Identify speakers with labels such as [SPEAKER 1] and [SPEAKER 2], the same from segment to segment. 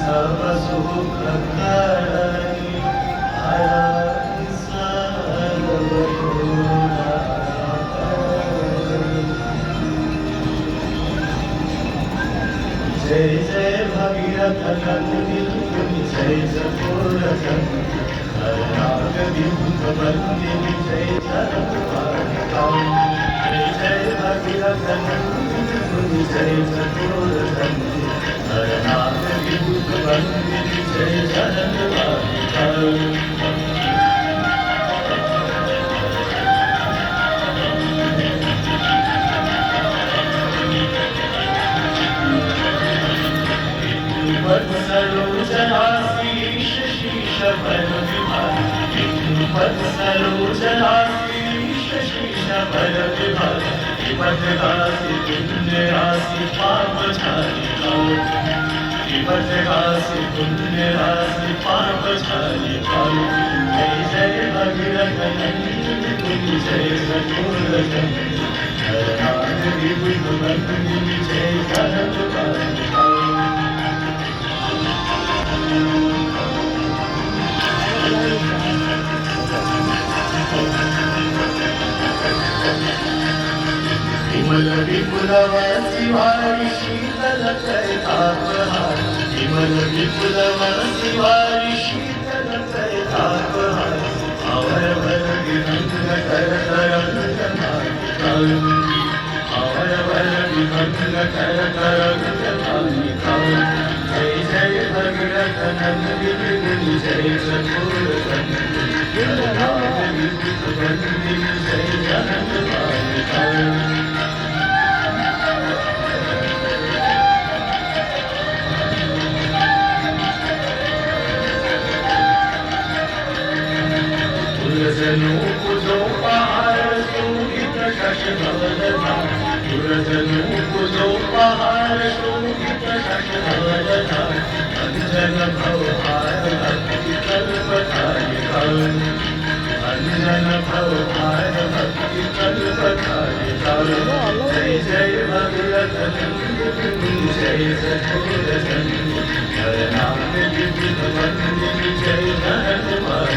[SPEAKER 1] सब सुख करनी हरहि सर्व गुण। जय जय भगीरथ नंदिनी जय जगोरथ हरनाग विभुत वंदिनी जय जगन्नाथ। जय जय भगीरथ नंदिनी जय जगोरथ हरनाग विभुत वंदिनी जय जगन्नाथ। सरोजनाशीष शीश भर विभर सरोजनाशीष शीश भर विभर विपद गासी पुण्य राशि पाप झारी विपद गासी पुण्य राशि पाप झारी। जय जय भगीरथ नंदिनी जय जगोरथ हरनाग विभुत वंदिनी जय जगन्नाथ। विमल विपुलवसी वारी शीतल तापहार विमल विपुलवसी वारी शीतल तापहार अवर वर विभंग कर अवर वर विभंग कर जय जय भगीरथ नंदिनी जय जगोरथ हरनाग विभुत वंदिनी जय जगन्नाथ। तुलजनों को दो पहाड़ शोभित शश भवदता तुलजनों को दो पहाड़ शोभित शश भवदता अंजन भवहार भक्ति कल्पतारि अंजन भवहार भक्ति कल्पतारि। जय जय भगीरथ नंदिनी जय जगोरथ हरनाग विभुत वंदिनी जय जगन्नाथ।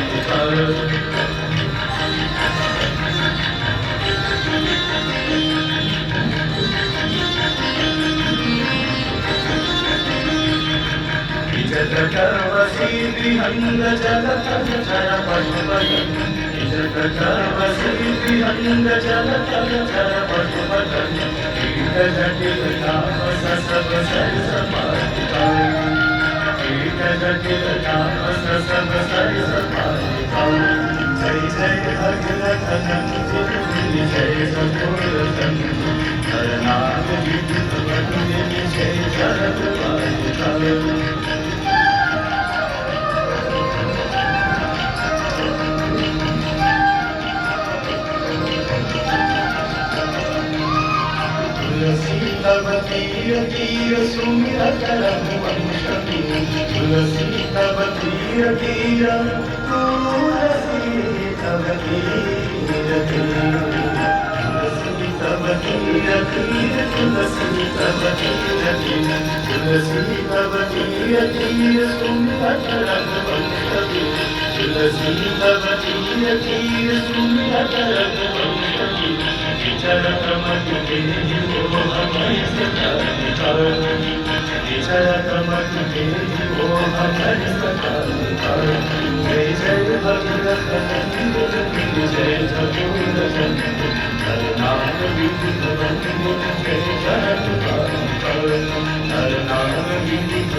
[SPEAKER 1] जग गर्वसी विहंग जलतल चर पशुपतन जग गर्वसी विहंग जलतल चर पशुपतन कीट जटिल तापस सब सरिस पालिता कीट जटिल तापस सब सरिस पालिता। जय जय भगीरथ नंदिनी जय जगोरथ हरनाग विभुत वंदिनी जय जगन्नाथ। तुलसी तब तीर तीर सुमिरत रघुवंशमी तुलसी तब तीर तीर तुलसी तब तीर तुलसी तब तीर तीर तुलसी तब तीर तुलसी तब तीर तीर सुमिरत रघुवंशमी तुलसी तब तीर तीर सुमिरत रघुवंशमी चरक मति देहि मोह भय चरक मति देहि मोह भय जय जय भगीरथ नंदिनी जय जगोरथ हरनाग विभुत वंदिनी जय जगन्नाथ हरनाग विभुत